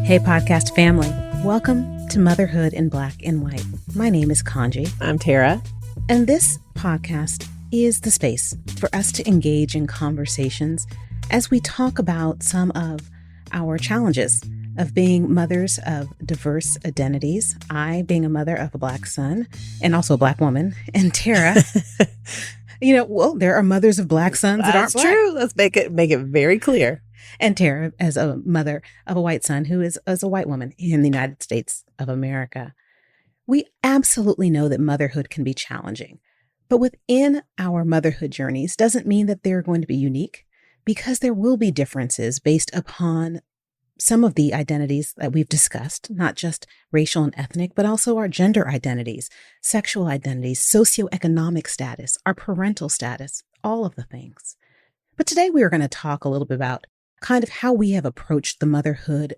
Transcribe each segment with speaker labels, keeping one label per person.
Speaker 1: Hey, podcast family. Welcome to Motherhood in Black and White. My name is Kaanji.
Speaker 2: I'm Tara.
Speaker 1: And this podcast is the space for us to engage in conversations as we talk about some of our challenges of being mothers of diverse identities. I being a mother of a Black son and also a Black woman. And Tara, there are mothers of Black sons that aren't Black.
Speaker 2: That's true. Let's make it very clear.
Speaker 1: And Tara, as a mother of a white son who is as a white woman in the United States of America. We absolutely know that motherhood can be challenging, but within our motherhood journeys doesn't mean that they're going to be unique, because there will be differences based upon some of the identities that we've discussed, not just racial and ethnic, but also our gender identities, sexual identities, socioeconomic status, our parental status, all of the things. But today we are going to talk a little bit about kind of how we have approached the motherhood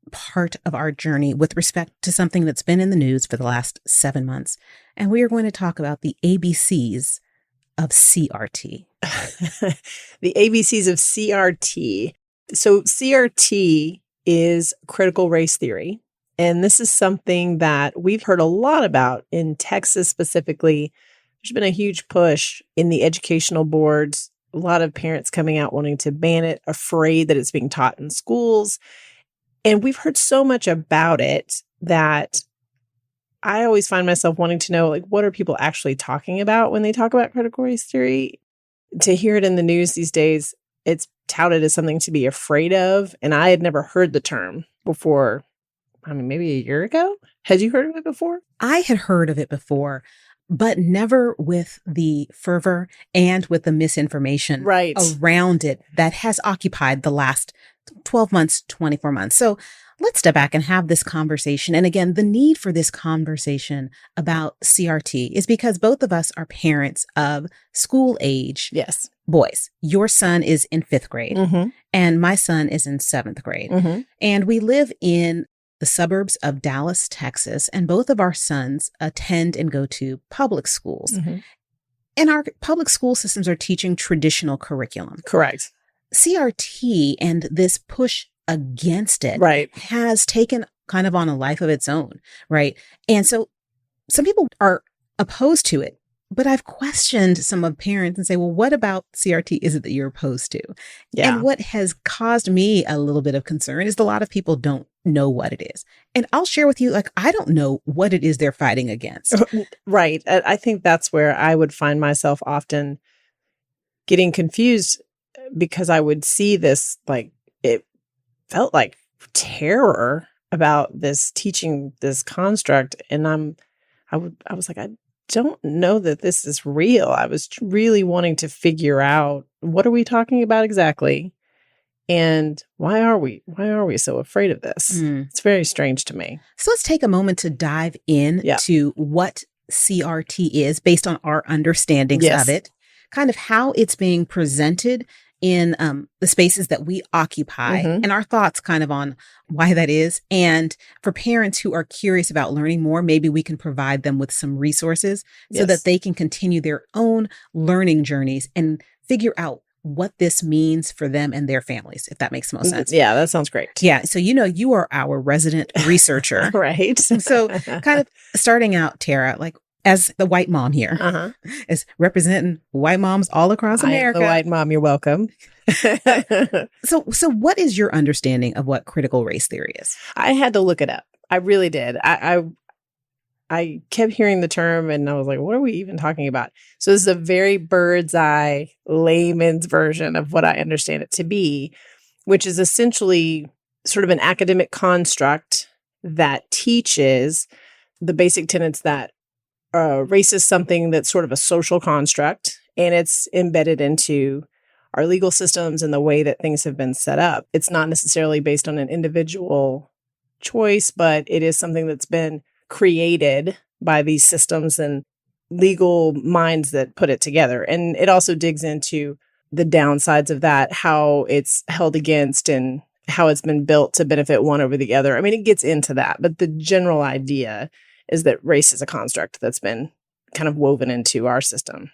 Speaker 1: part of our journey with respect to something that's been in the news for the last 7 months. And we are going to talk about the ABCs of CRT.
Speaker 2: The ABCs of CRT. So CRT is critical race theory. And this is something that we've heard a lot about in Texas specifically. There's been a huge push in the educational boards. A lot of parents coming out wanting to ban it, afraid that it's being taught in schools. And we've heard so much about it that I always find myself wanting to know, what are people actually talking about when they talk about critical race theory? To hear it in the news these days, it's touted as something to be afraid of. And I had never heard the term before, maybe a year ago. Had you heard of it before?
Speaker 1: I had heard of it before, but never with the fervor and with the misinformation around it that has occupied the last 12 months, 24 months. So let's step back and have this conversation. And again, the need for this conversation about CRT is because both of us are parents of school age boys. Your son is in 5th grade and my son is in 7th grade. And we live in the suburbs of Dallas, Texas, and both of our sons attend and go to public schools. And our public school systems are teaching traditional curriculum.
Speaker 2: Correct.
Speaker 1: CRT and this push against it has taken kind of on a life of its own, right? And so some people are opposed to it, but I've questioned some of parents and say, well, what about CRT is it that you're opposed to? Yeah. And what has caused me a little bit of concern is a lot of people don't know what it is. And I'll share with you, I don't know what it is they're fighting against.
Speaker 2: Right. I think that's where I would find myself often getting confused, because I would see this, it felt like terror about this teaching this construct. And I was like, I don't know that this is real. I was really wanting to figure out, what are we talking about exactly? And why are we so afraid of this? It's very strange to me.
Speaker 1: So let's take a moment to dive in to what CRT is based on our understandings of it, kind of how it's being presented in the spaces that we occupy and our thoughts kind of on why that is. And for parents who are curious about learning more, maybe we can provide them with some resources so that they can continue their own learning journeys and figure out what this means for them and their families, if that makes the most sense.
Speaker 2: Yeah, that sounds great.
Speaker 1: Yeah. So, you are our resident researcher.
Speaker 2: Right.
Speaker 1: So kind of starting out, Tara, as the white mom here, is representing white moms all across America.
Speaker 2: I am the white mom. You're welcome.
Speaker 1: So what is your understanding of what critical race theory is?
Speaker 2: I had to look it up. I really did. I kept hearing the term and I was like, what are we even talking about? So this is a very bird's eye layman's version of what I understand it to be, which is essentially sort of an academic construct that teaches the basic tenets that race is something that's sort of a social construct, and it's embedded into our legal systems and the way that things have been set up. It's not necessarily based on an individual choice, but it is something that's been created by these systems and legal minds that put it together. And it also digs into the downsides of that, how it's held against and how it's been built to benefit one over the other. It gets into that, but the general idea is that race is a construct that's been kind of woven into our system.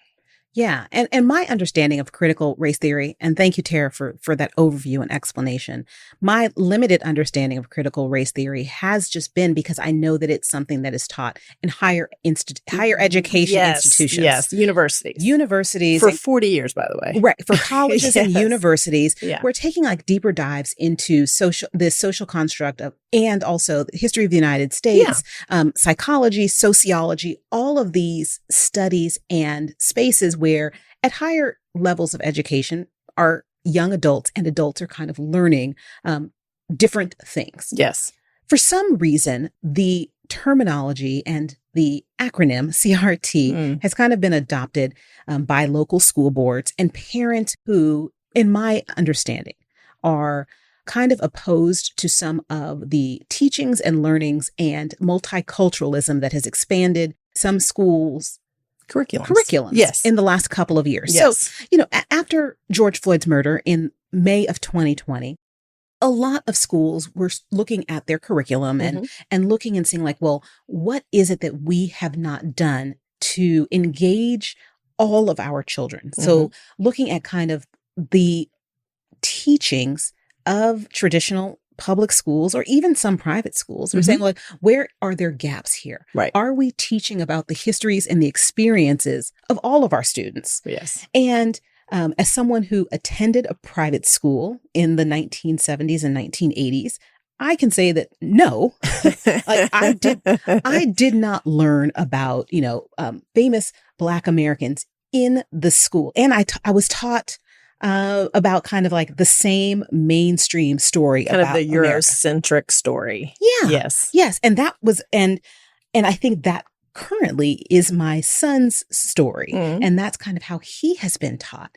Speaker 1: Yeah. And my understanding of critical race theory, and thank you, Tara, for that overview and explanation. My limited understanding of critical race theory has just been because I know that it's something that is taught in higher education institutions.
Speaker 2: Yes, universities.
Speaker 1: Universities.
Speaker 2: For 40 years, by the way.
Speaker 1: Right. For colleges and
Speaker 2: Yes.
Speaker 1: universities.
Speaker 2: Yeah.
Speaker 1: We're taking like deeper dives into this social construct of, and also the history of the United States, psychology, sociology, all of these studies and spaces where at higher levels of education, our young adults and adults are kind of learning different things.
Speaker 2: Yes.
Speaker 1: For some reason, the terminology and the acronym CRT has kind of been adopted by local school boards and parents who, in my understanding, are kind of opposed to some of the teachings and learnings and multiculturalism that has expanded some schools' curriculums
Speaker 2: yes.
Speaker 1: in the last couple of years.
Speaker 2: Yes.
Speaker 1: So, after George Floyd's murder in May of 2020, a lot of schools were looking at their curriculum and looking and seeing like, well, what is it that we have not done to engage all of our children? So looking at kind of the teachings of traditional public schools or even some private schools. We're saying, like, where are there gaps here?
Speaker 2: Right.
Speaker 1: Are we teaching about the histories and the experiences of all of our students?
Speaker 2: Yes.
Speaker 1: And as someone who attended a private school in the 1970s and 1980s, I can say that no, like I did not learn about, famous Black Americans in the school. And I was taught about kind of like the same mainstream story
Speaker 2: kind
Speaker 1: about
Speaker 2: of the Eurocentric story.
Speaker 1: Yeah.
Speaker 2: Yes.
Speaker 1: Yes. And that was, and I think that currently is my son's story. And that's kind of how he has been taught.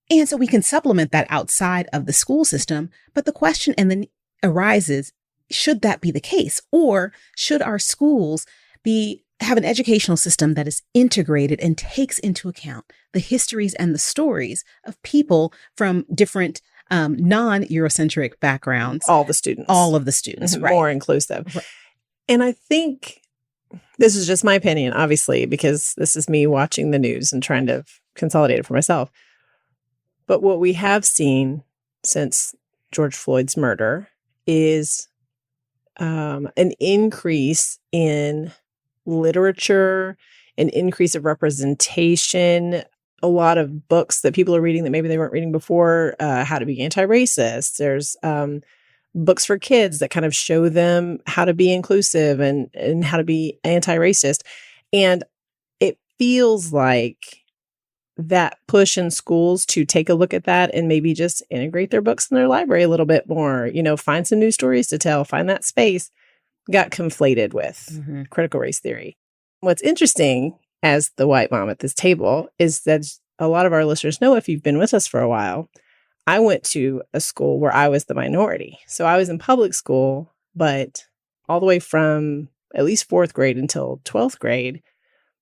Speaker 1: And so we can supplement that outside of the school system. But the question then arises, should that be the case? Or should our schools have an educational system that is integrated and takes into account the histories and the stories of people from different non-Eurocentric backgrounds?
Speaker 2: All the students.
Speaker 1: All of the students, right.
Speaker 2: More inclusive. Right. And I think this is just my opinion, obviously, because this is me watching the news and trying to consolidate it for myself. But what we have seen since George Floyd's murder is an increase in literature, an increase of representation, a lot of books that people are reading that maybe they weren't reading before, how to be anti-racist. There's books for kids that kind of show them how to be inclusive and how to be anti-racist. And it feels like that push in schools to take a look at that and maybe just integrate their books in their library a little bit more, find some new stories to tell, find that space, got conflated with critical race theory. What's interesting as the white mom at this table is that a lot of our listeners know, if you've been with us for a while, I went to a school where I was the minority. So I was in public school, but all the way from at least 4th grade until 12th grade,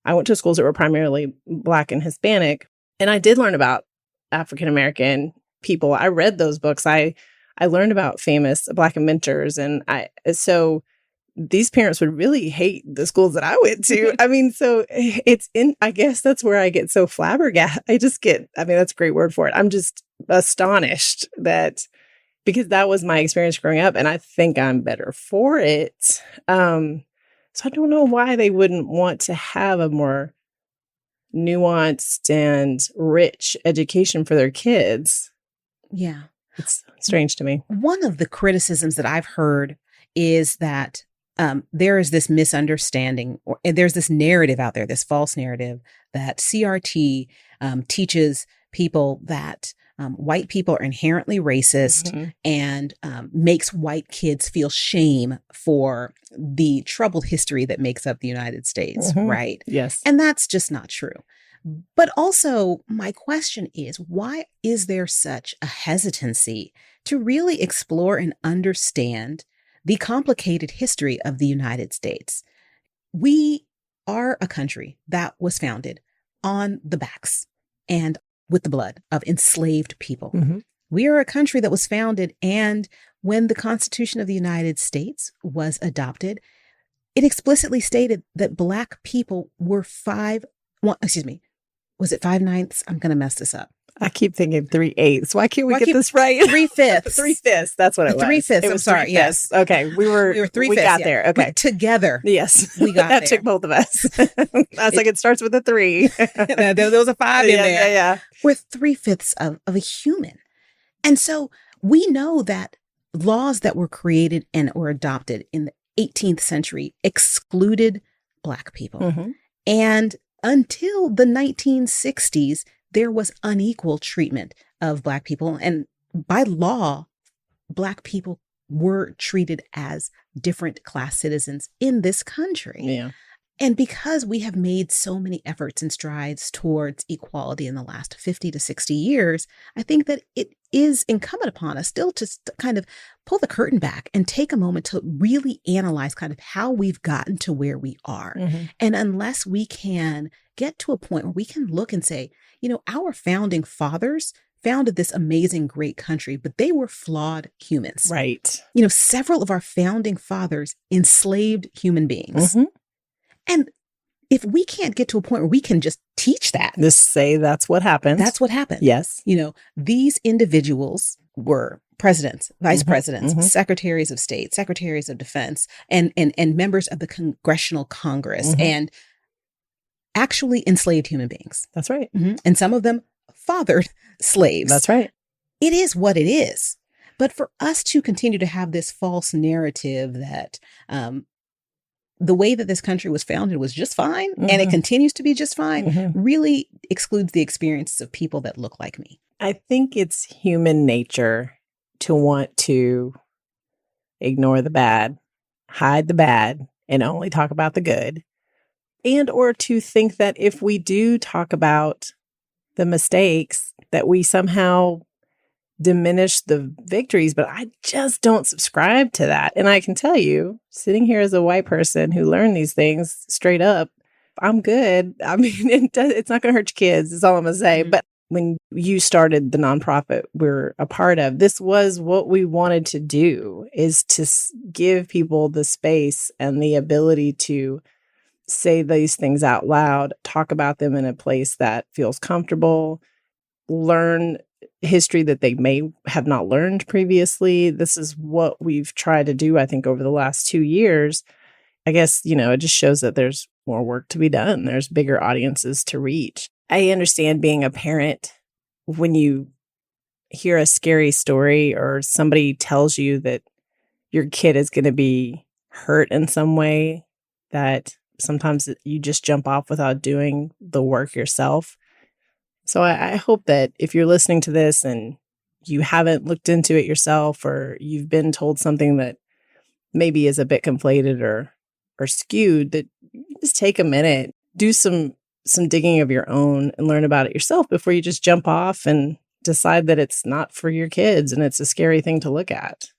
Speaker 2: I went to schools that were primarily Black and Hispanic. And I did learn about African-American people. I read those books. I learned about famous Black inventors. And so these parents would really hate the schools that I went to. I mean, so I guess that's where I get so flabbergasted. That's a great word for it. I'm just astonished because that was my experience growing up, and I think I'm better for it. So I don't know why they wouldn't want to have a more nuanced and rich education for their kids.
Speaker 1: Yeah.
Speaker 2: It's strange to me.
Speaker 1: One of the criticisms that I've heard is that there is this misunderstanding, or there's this narrative out there, this false narrative that CRT teaches people that white people are inherently racist and makes white kids feel shame for the troubled history that makes up the United States, right?
Speaker 2: Yes.
Speaker 1: And that's just not true. But also, my question is, why is there such a hesitancy to really explore and understand the complicated history of the United States? We are a country that was founded on the backs and with the blood of enslaved people. We are a country that was founded, and when the Constitution of the United States was adopted, it explicitly stated that Black people were Was it 5/9? I'm going to mess this up.
Speaker 2: I keep thinking 3/8. Why can't we get this right?
Speaker 1: 3/5.
Speaker 2: 3/5. That's what it was.
Speaker 1: 3/5. I'm sorry.
Speaker 2: 3/5.
Speaker 1: Yes.
Speaker 2: Okay. We were 3/5. We got there. Okay.
Speaker 1: But together.
Speaker 2: Yes.
Speaker 1: We got
Speaker 2: that
Speaker 1: there.
Speaker 2: took both of us. I was like, it starts with a 3.
Speaker 1: There was a 5 in there.
Speaker 2: Yeah.
Speaker 1: We're 3/5 of a human. And so we know that laws that were created and were adopted in the 18th century excluded Black people.
Speaker 2: Mm-hmm.
Speaker 1: And until the 1960s, there was unequal treatment of Black people. And by law, Black people were treated as different class citizens in this country.
Speaker 2: Yeah.
Speaker 1: And because we have made so many efforts and strides towards equality in the last 50 to 60 years, I think that it is incumbent upon us still to kind of pull the curtain back and take a moment to really analyze kind of how we've gotten to where we are.
Speaker 2: Mm-hmm.
Speaker 1: And unless we can get to a point where we can look and say, our founding fathers founded this amazing, great country, but they were flawed humans.
Speaker 2: Right.
Speaker 1: Several of our founding fathers enslaved human beings.
Speaker 2: Mm-hmm.
Speaker 1: And if we can't get to a point where we can just teach that.
Speaker 2: Just say that's what happened.
Speaker 1: That's what happened.
Speaker 2: Yes.
Speaker 1: These individuals were presidents, vice
Speaker 2: Mm-hmm.
Speaker 1: presidents,
Speaker 2: Mm-hmm.
Speaker 1: secretaries of state, secretaries of defense, and members of the Congressional Congress,
Speaker 2: Mm-hmm.
Speaker 1: and actually enslaved human beings.
Speaker 2: That's right.
Speaker 1: Mm-hmm. And some of them fathered slaves.
Speaker 2: That's right.
Speaker 1: It is what it is. But for us to continue to have this false narrative that the way that this country was founded was just fine,
Speaker 2: Mm-hmm.
Speaker 1: and it continues to be just fine,
Speaker 2: Mm-hmm.
Speaker 1: really excludes the experiences of people that look like me.
Speaker 2: I think it's human nature to want to ignore the bad, hide the bad, and only talk about the good. And or to think that if we do talk about the mistakes, that we somehow diminish the victories. But I just don't subscribe to that. And I can tell you, sitting here as a white person who learned these things straight up, I'm good. I mean, it's not going to hurt your kids, is all I'm going to say.
Speaker 1: Mm-hmm.
Speaker 2: But when you started the nonprofit we're a part of, this was what we wanted to do, is to give people the space and the ability to say these things out loud, talk about them in a place that feels comfortable, learn history that they may have not learned previously. This is what we've tried to do, I think, over the last 2 years. I guess, it just shows that there's more work to be done. There's bigger audiences to reach. I understand being a parent, when you hear a scary story or somebody tells you that your kid is going to be hurt in some way, that sometimes you just jump off without doing the work yourself. So I hope that if you're listening to this and you haven't looked into it yourself, or you've been told something that maybe is a bit conflated or skewed, that you just take a minute, do some digging of your own and learn about it yourself before you just jump off and decide that it's not for your kids and it's a scary thing to look at.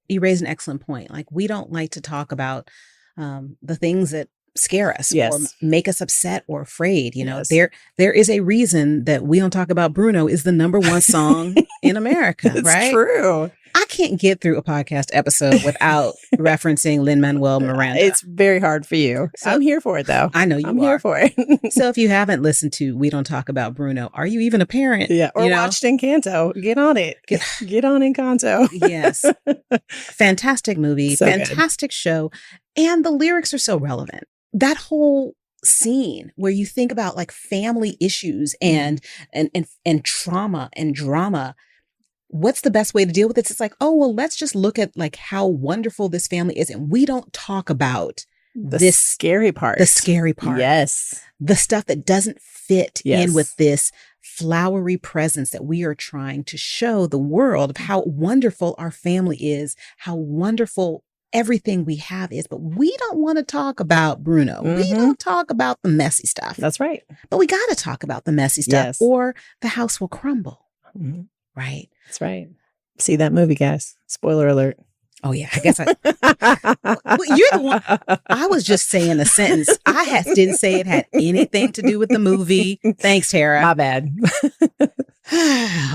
Speaker 1: You raise an excellent point. Like, we don't like to talk about the things that scare us,
Speaker 2: yes,
Speaker 1: or make us upset or afraid.
Speaker 2: Yes.
Speaker 1: There is a reason that We Don't Talk About Bruno is the #1 song in America,
Speaker 2: It's
Speaker 1: right?
Speaker 2: true.
Speaker 1: I can't get through a podcast episode without referencing Lin-Manuel Miranda.
Speaker 2: It's very hard for you.
Speaker 1: So,
Speaker 2: I'm here for it, though.
Speaker 1: I know you
Speaker 2: I'm
Speaker 1: are.
Speaker 2: here for it.
Speaker 1: So if you haven't listened to We Don't Talk About Bruno, are you even a parent?
Speaker 2: Yeah, or watched Encanto. Get on it. Get on Encanto.
Speaker 1: Yes. Fantastic movie,
Speaker 2: So
Speaker 1: fantastic show. And the lyrics are so relevant. That whole scene where you think about like family issues and trauma and drama. What's the best way to deal with it? It's like, oh, well, let's just look at like how wonderful this family is. And we don't talk about
Speaker 2: the scary part.
Speaker 1: The scary part.
Speaker 2: Yes.
Speaker 1: The stuff that doesn't fit
Speaker 2: Yes.
Speaker 1: in with this flowery presence that we are trying to show the world of how wonderful our family is, how wonderful everything we have is. But we don't want to talk about Bruno.
Speaker 2: Mm-hmm.
Speaker 1: We don't talk about the messy stuff.
Speaker 2: That's right.
Speaker 1: But we got to talk about the messy stuff,
Speaker 2: Yes.
Speaker 1: or the house will crumble.
Speaker 2: Mm-hmm.
Speaker 1: Right.
Speaker 2: That's right. See that movie, guys. Spoiler alert.
Speaker 1: Oh, yeah. I guess well, you're the one. I was just saying a sentence. Didn't say it had anything to do with the movie. Thanks, Tara.
Speaker 2: My bad.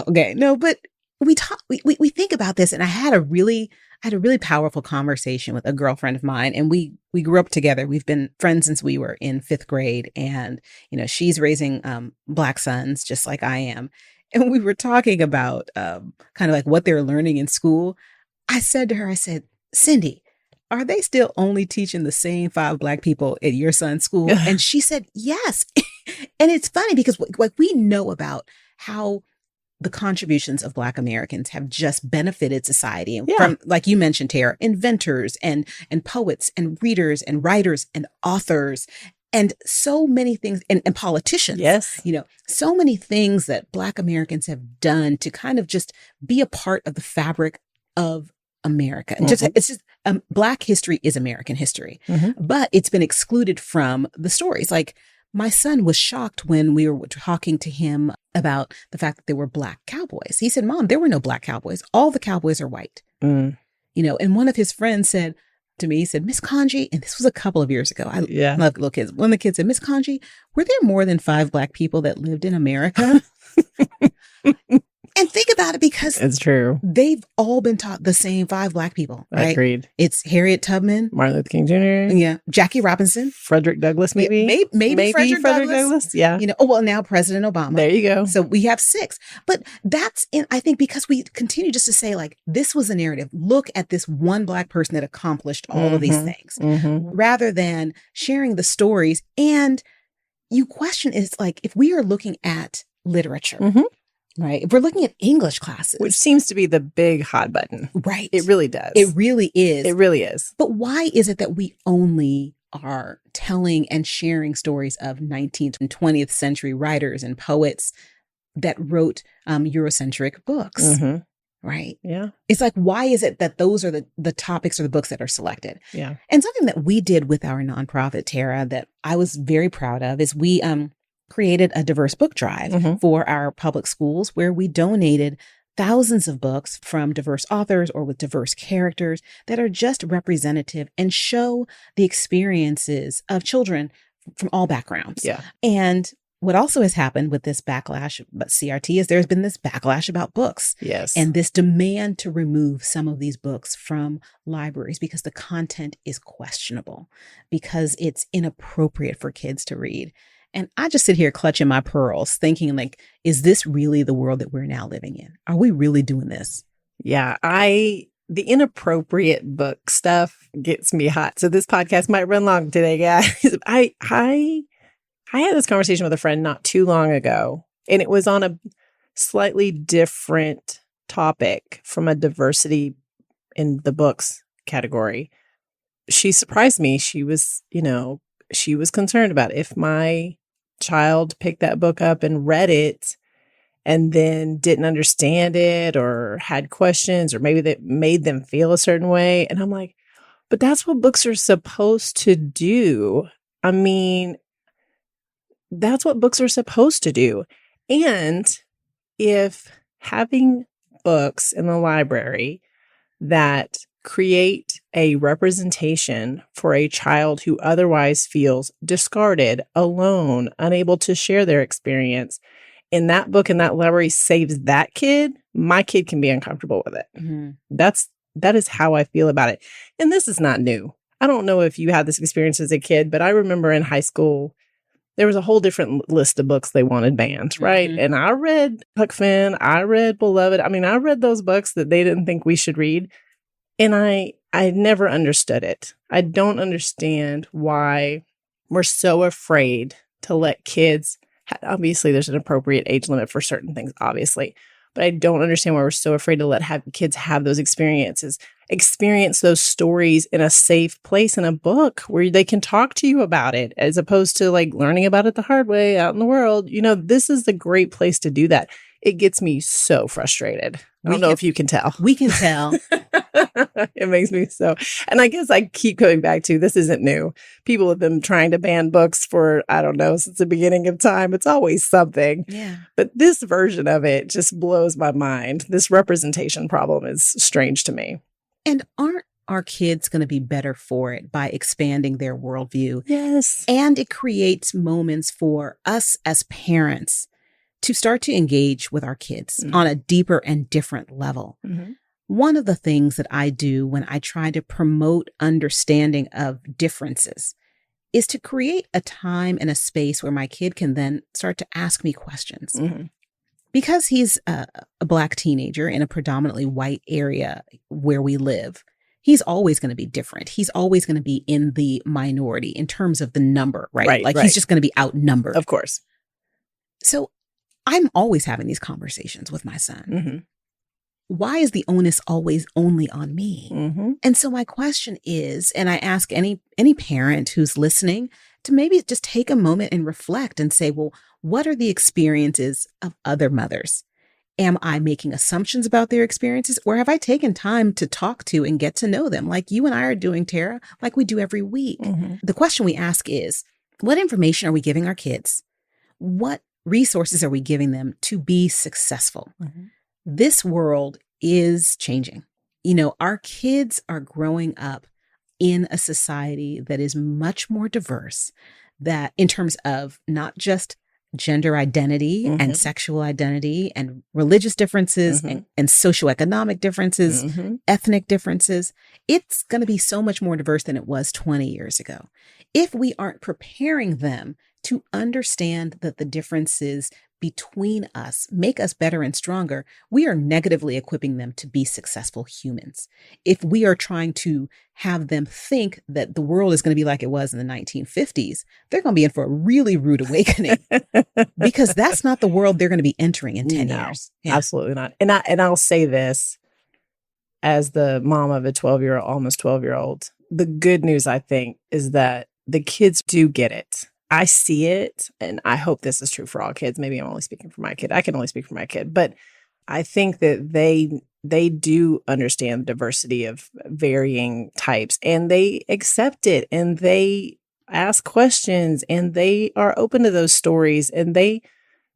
Speaker 1: Okay. No, but we think about this, and I had had a really powerful conversation with a girlfriend of mine, and we grew up together. We've been friends since we were in 5th grade, and she's raising Black sons just like I am. And we were talking about kind of like what they're learning in school. I said to her, I said, Cindy, are they still only teaching the same 5 Black people at your son's school? And she said, yes. And it's funny because like we know about how the contributions of Black Americans have just benefited society. And from, like you mentioned, Tara, inventors and poets and readers and writers and authors and so many things, and politicians.
Speaker 2: Yes.
Speaker 1: So many things that Black Americans have done to kind of just be a part of the fabric of America. And it's just Black history is American history, but it's been excluded from the stories. Like my son was shocked when we were talking to him about the fact that there were Black cowboys. He said, Mom, there were no Black cowboys. All the cowboys are white. And one of his friends said to me, he said, Miss Kaanji, and this was a couple of years ago. I love little kids. One of the kids said, Miss Kaanji, were there more than 5 Black people that lived in America? And think about it, because
Speaker 2: it's true.
Speaker 1: They've all been taught the same 5 Black people, right?
Speaker 2: Agreed.
Speaker 1: It's Harriet Tubman,
Speaker 2: Martin Luther King Jr.,
Speaker 1: yeah, Jackie Robinson,
Speaker 2: Frederick Douglass, maybe
Speaker 1: Frederick Douglass.
Speaker 2: Yeah.
Speaker 1: Now President Obama.
Speaker 2: There you go.
Speaker 1: So we have 6. But that's I think because we continue just to say, like, this was a narrative. Look at this one Black person that accomplished all of these things, rather than sharing the stories. And you question, is like, if we are looking at literature, right? If we're looking at English classes.
Speaker 2: Which seems to be the big hot button.
Speaker 1: Right.
Speaker 2: It really does.
Speaker 1: It really is.
Speaker 2: It really is.
Speaker 1: But why is it that we only are telling and sharing stories of 19th and 20th century writers and poets that wrote Eurocentric books? Right?
Speaker 2: Yeah.
Speaker 1: It's like, why is it that those are the topics or the books that are selected?
Speaker 2: Yeah.
Speaker 1: And something that we did with our nonprofit, Tara, that I was very proud of is we created a diverse book drive for our public schools, where we donated thousands of books from diverse authors or with diverse characters that are just representative and show the experiences of children from all backgrounds.
Speaker 2: Yeah.
Speaker 1: And what also has happened with this backlash about CRT is there's been this backlash about books.
Speaker 2: Yes.
Speaker 1: And this demand to remove some of these books from libraries because the content is questionable, because it's inappropriate for kids to read. And I just sit here clutching my pearls thinking, like, is this really the world that we're now living in? Are we really doing this?
Speaker 2: Yeah, the inappropriate book stuff gets me hot. So this podcast might run long today, guys. I had this conversation with a friend not too long ago, and it was on a slightly different topic from a diversity in the books category. She surprised me. She was concerned about if my child picked that book up and read it and then didn't understand it or had questions, or maybe that made them feel a certain way. And I'm like, but that's what books are supposed to do. I mean, that's what books are supposed to do. And if having books in the library that create a representation for a child who otherwise feels discarded, alone, unable to share their experience, in that book in that library saves that kid, my kid can be uncomfortable with it. That is how I feel about it. And this is not new. I don't know if you had this experience as a kid, but I remember in high school, there was a whole different list of books they wanted banned, right? And I read Huck Finn, I read Beloved. I mean, I read those books that they didn't think we should read. And I never understood it. I don't understand why we're so afraid to let kids, obviously there's an appropriate age limit for certain things, obviously, but I don't understand why we're so afraid to let kids have those experiences, experience those stories in a safe place in a book where they can talk to you about it, as opposed to like learning about it the hard way out in the world. This is the great place to do that. It gets me so frustrated. I don't know if you can tell.
Speaker 1: We can tell.
Speaker 2: It makes me so. And I guess I keep going back to, this isn't new. People have been trying to ban books for, I don't know, since the beginning of time. It's always something.
Speaker 1: Yeah.
Speaker 2: But this version of it just blows my mind. This representation problem is strange to me.
Speaker 1: And aren't our kids going to be better for it by expanding their worldview?
Speaker 2: Yes.
Speaker 1: And it creates moments for us as parents to start to engage with our kids on a deeper and different level. One of the things that I do when I try to promote understanding of differences is to create a time and a space where my kid can then start to ask me questions.
Speaker 2: Mm-hmm.
Speaker 1: Because he's a Black teenager in a predominantly white area where we live, he's always going to be different. He's always going to be in the minority in terms of the number, right? Like he's just going to be outnumbered.
Speaker 2: Of course.
Speaker 1: So I'm always having these conversations with my son.
Speaker 2: Mm-hmm.
Speaker 1: Why is the onus always only on me?
Speaker 2: Mm-hmm.
Speaker 1: And so my question is, and I ask any parent who's listening to maybe just take a moment and reflect and say, well, what are the experiences of other mothers? Am I making assumptions about their experiences, or have I taken time to talk to and get to know them like you and I are doing, Tara, like we do every week?
Speaker 2: Mm-hmm.
Speaker 1: The question we ask is, what information are we giving our kids? What resources are we giving them to be successful?
Speaker 2: Mm-hmm.
Speaker 1: This world is changing. You know, our kids are growing up in a society that is much more diverse, that in terms of not just gender identity
Speaker 2: Mm-hmm.
Speaker 1: and sexual identity and religious differences
Speaker 2: Mm-hmm.
Speaker 1: and socioeconomic differences,
Speaker 2: Mm-hmm.
Speaker 1: ethnic differences. It's going to be so much more diverse than it was 20 years ago. If we aren't preparing them to understand that the differences between us make us better and stronger, we are negatively equipping them to be successful humans. If we are trying to have them think that the world is going to be like it was in the 1950s, they're going to be in for a really rude awakening because that's not the world they're going to be entering in 10 years.
Speaker 2: Yeah. Absolutely not. And I'll say this as the mom of a 12-year-old, almost 12-year-old. The good news, I think, is that the kids do get it. I see it, and I hope this is true for all kids. Maybe I'm only speaking for my kid. I can only speak for my kid, but I think that they do understand the diversity of varying types, and they accept it, and they ask questions, and they are open to those stories, and they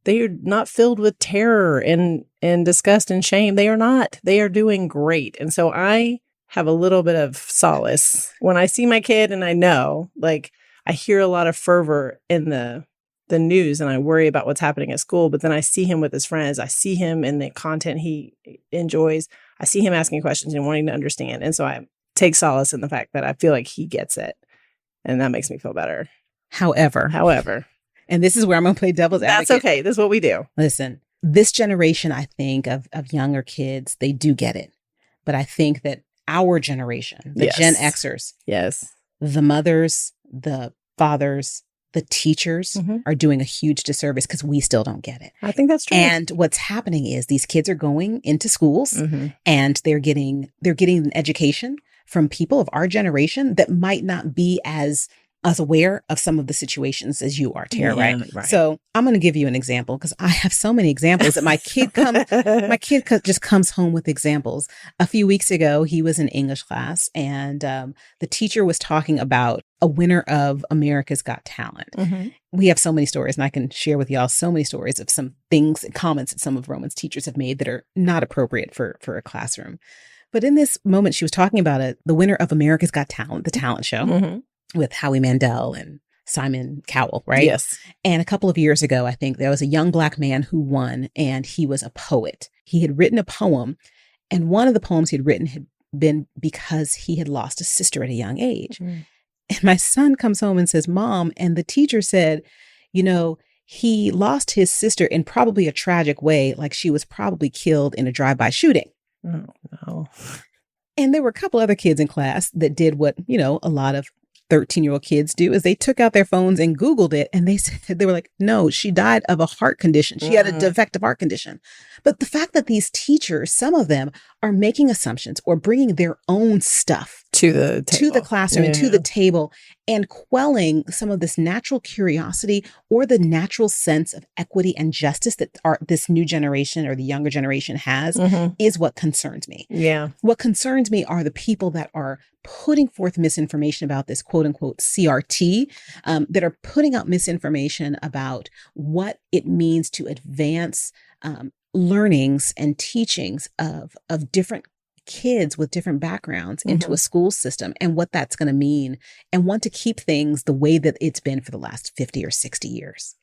Speaker 2: are not filled with terror and disgust and shame. They are not. They are doing great, and so I have a little bit of solace when I see my kid, and I know, like, I hear a lot of fervor in the news, and I worry about what's happening at school, but then I see him with his friends. I see him in the content he enjoys. I see him asking questions and wanting to understand. And so I take solace in the fact that I feel like he gets it, and that makes me feel better.
Speaker 1: However, and this is where I'm going to play devil's advocate.
Speaker 2: That's okay. This is what we do.
Speaker 1: Listen, this generation, I think, of younger kids, they do get it. But I think that our generation, the Gen Xers, the mothers, the fathers, the teachers are doing a huge disservice because we still don't get it.
Speaker 2: I think that's true.
Speaker 1: And what's happening is these kids are going into schools and they're getting an education from people of our generation that might not be as aware of some of the situations as you are, Tara, right? So I'm going to give you an example because I have so many examples that my kid just comes home with examples. A few weeks ago, he was in English class and the teacher was talking about a winner of America's Got Talent. We have so many stories, and I can share with y'all so many stories of some things and comments that some of Roman's teachers have made that are not appropriate for a classroom. But in this moment, she was talking about the winner of America's Got Talent, the talent show. With Howie Mandel and Simon Cowell, right?
Speaker 2: Yes.
Speaker 1: And a couple of years ago, I think there was a young Black man who won, and he was a poet. He had written a poem, and one of the poems he had written had been because he had lost a sister at a young age. And my son comes home and says, Mom, and the teacher said, you know, he lost his sister in probably a tragic way, like she was probably killed in a drive-by shooting.
Speaker 2: Oh, no.
Speaker 1: And there were a couple other kids in class that did what, you know, a lot of 13-year-old kids do is they took out their phones and Googled it. And they were like, no, she died of a heart condition. She had a defective heart condition. But the fact that these teachers, some of them are making assumptions or bringing their own stuff
Speaker 2: to the
Speaker 1: classroom and to the table and quelling some of this natural curiosity or the natural sense of equity and justice that this new generation or the younger generation has is what concerns me.
Speaker 2: Yeah.
Speaker 1: What concerns me are the people that are putting forth misinformation about this quote unquote CRT, that are putting out misinformation about what it means to advance learnings and teachings of different kids with different backgrounds into a school system and what that's going to mean, and want to keep things the way that it's been for the last 50 or 60 years.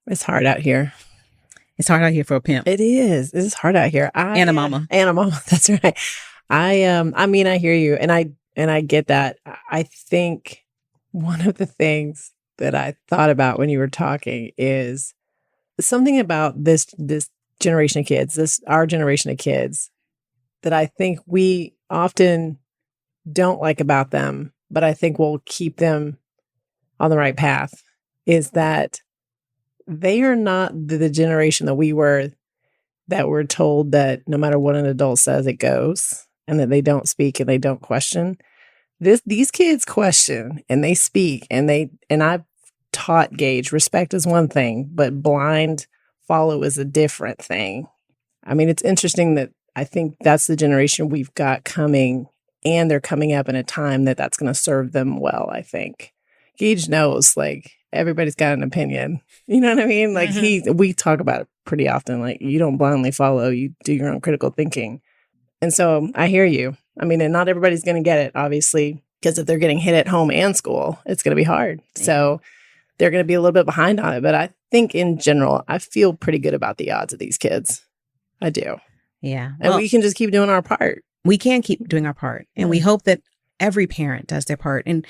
Speaker 2: It's hard out here.
Speaker 1: It's hard out here for a pimp.
Speaker 2: It is. It's hard out here.
Speaker 1: And a mama.
Speaker 2: And a mama. That's right. I mean, I hear you, and I get that. I think one of the things that I thought about when you were talking is something about this generation of kids, our generation of kids, that I think we often don't like about them, but I think will keep them on the right path, is that they are not the generation that we were, that were told that no matter what an adult says, it goes, and that they don't speak and they don't question. These kids question and they speak, and I've taught Gage, respect is one thing, but blind follow is a different thing. I mean, it's interesting that I think that's the generation we've got coming, and they're coming up in a time that's going to serve them well, I think. Gage knows, like, everybody's got an opinion. You know what I mean? Like, we talk about it pretty often. Like, you don't blindly follow, you do your own critical thinking. And so I hear you. I mean, and not everybody's going to get it, obviously, because if they're getting hit at home and school, it's going to be hard. Yeah. So they're going to be a little bit behind on it. But I think in general, I feel pretty good about the odds of these kids. I do.
Speaker 1: Yeah.
Speaker 2: And we can just keep doing our part.
Speaker 1: We can keep doing our part. And we hope that every parent does their part. And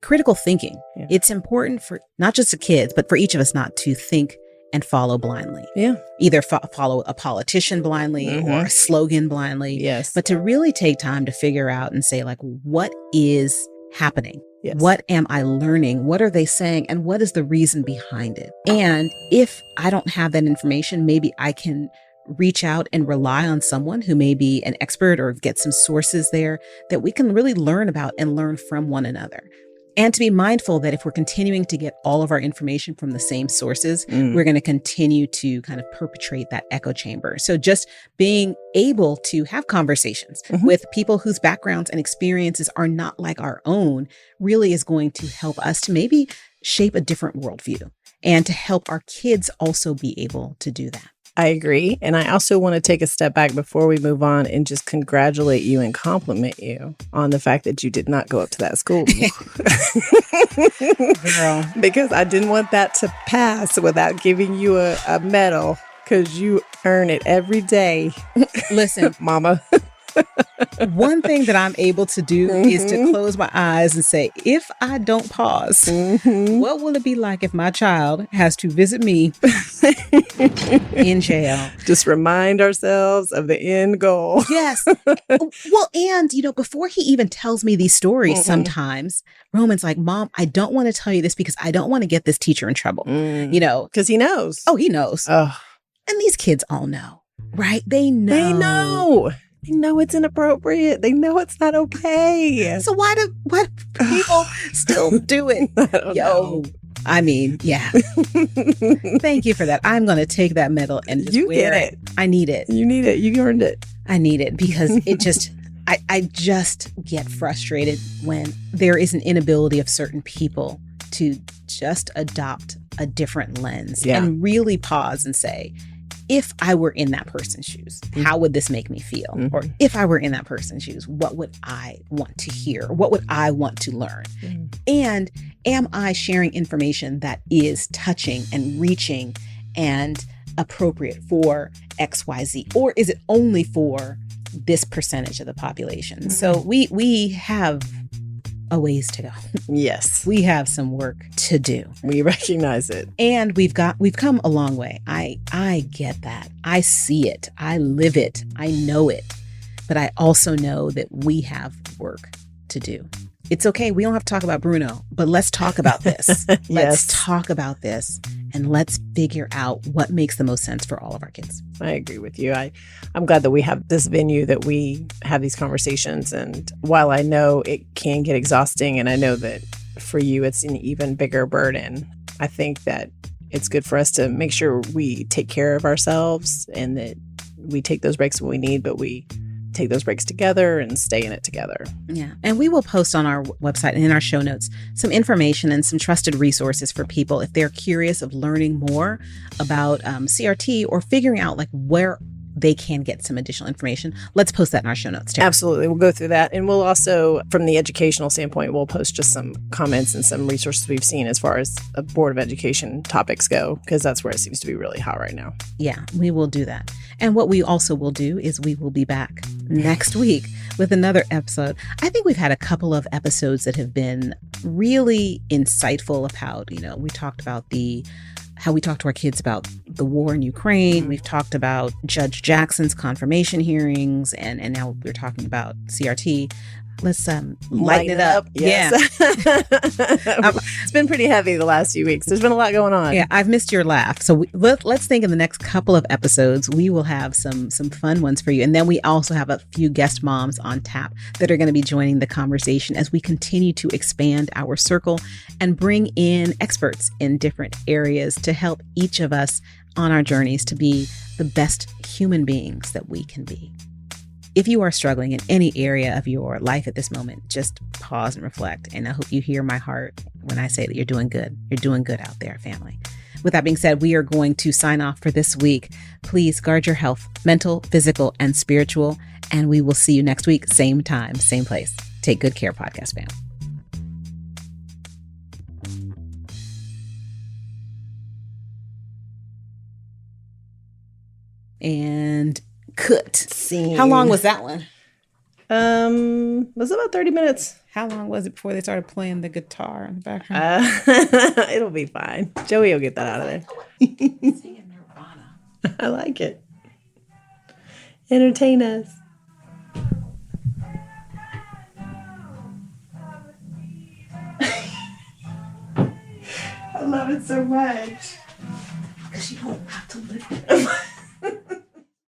Speaker 1: critical thinking, it's important for not just the kids, but for each of us not to think and follow blindly. Yeah. Either follow a politician blindly or a slogan blindly. Yes. But to really take time to figure out and say, like, what is happening? Yes. What am I learning? What are they saying? And what is the reason behind it? And if I don't have that information, maybe I can reach out and rely on someone who may be an expert or get some sources there that we can really learn about and learn from one another. And to be mindful that if we're continuing to get all of our information from the same sources, we're going to continue to kind of perpetrate that echo chamber. So just being able to have conversations with people whose backgrounds and experiences are not like our own really is going to help us to maybe shape a different worldview and to help our kids also be able to do that.
Speaker 2: I agree. And I also want to take a step back before we move on and just congratulate you and compliment you on the fact that you did not go up to that school. Girl. Because I didn't want that to pass without giving you a medal, because you earn it every day.
Speaker 1: Listen,
Speaker 2: Mama.
Speaker 1: One thing that I'm able to do is to close my eyes and say, if I don't pause, what will it be like if my child has to visit me in jail?
Speaker 2: Just remind ourselves of the end goal.
Speaker 1: Yes. Well, and, before he even tells me these stories, sometimes Roman's like, Mom, I don't want to tell you this because I don't want to get this teacher in trouble.
Speaker 2: Because he knows.
Speaker 1: Oh, he knows. Oh. And these kids all know, right? They know.
Speaker 2: They know. They know it's inappropriate. They know it's not okay.
Speaker 1: So why do people still do it?
Speaker 2: I don't know.
Speaker 1: I mean, yeah. Thank you for that. I'm going to take that medal and just wear it. I need it.
Speaker 2: You need it. You earned it.
Speaker 1: I need it because it just, I just get frustrated when there is an inability of certain people to just adopt a different lens and really pause and say, if I were in that person's shoes, how would this make me feel? Or if I were in that person's shoes, what would I want to hear? What would I want to learn? And am I sharing information that is touching and reaching and appropriate for XYZ? Or is it only for this percentage of the population? So we have a ways to go.
Speaker 2: Yes.
Speaker 1: We have some work to do.
Speaker 2: We recognize it.
Speaker 1: And we've come a long way. I get that. I see it. I live it. I know it. But I also know that we have work to do. It's okay. We don't have to talk about Bruno, but let's talk about this. Let's talk about this and let's figure out what makes the most sense for all of our kids.
Speaker 2: I agree with you. I'm glad that we have this venue that we have these conversations. And while I know it can get exhausting, and I know that for you, it's an even bigger burden, I think that it's good for us to make sure we take care of ourselves and that we take those breaks when we need, but we take those breaks together and stay in it together.
Speaker 1: Yeah. And we will post on our website and in our show notes some information and some trusted resources for people if they're curious of learning more about CRT or figuring out like where they can get some additional information. Let's post that in our show notes too.
Speaker 2: Absolutely. We'll go through that. And we'll also, from the educational standpoint, we'll post just some comments and some resources we've seen as far as Board of Education topics go, because that's where it seems to be really hot right now.
Speaker 1: Yeah, we will do that. And what we also will do is we will be back next week with another episode. I think we've had a couple of episodes that have been really insightful about, we talked about how we talk to our kids about the war in Ukraine. We've talked about Judge Jackson's confirmation hearings, and now we're talking about CRT. Let's lighten it up.
Speaker 2: Yes. Yeah. It's been pretty heavy the last few weeks. There's been a lot going on.
Speaker 1: Yeah, I've missed your laugh. So let's think in the next couple of episodes, we will have some fun ones for you. And then we also have a few guest moms on tap that are going to be joining the conversation as we continue to expand our circle and bring in experts in different areas to help each of us on our journeys to be the best human beings that we can be. If you are struggling in any area of your life at this moment, just pause and reflect. And I hope you hear my heart when I say that you're doing good. You're doing good out there, family. With that being said, we are going to sign off for this week. Please guard your health, mental, physical, and spiritual. And we will see you next week, same time, same place. Take good care, podcast fam. And cut.
Speaker 2: Scene.
Speaker 1: How long was that one?
Speaker 2: Was it about 30 minutes?
Speaker 1: How long was it before they started playing the guitar in the background?
Speaker 2: It'll be fine. Joey will get that out of there.
Speaker 1: Singing Nirvana.
Speaker 2: I like it. Entertain us. I love it so much.
Speaker 1: Because you don't have to live.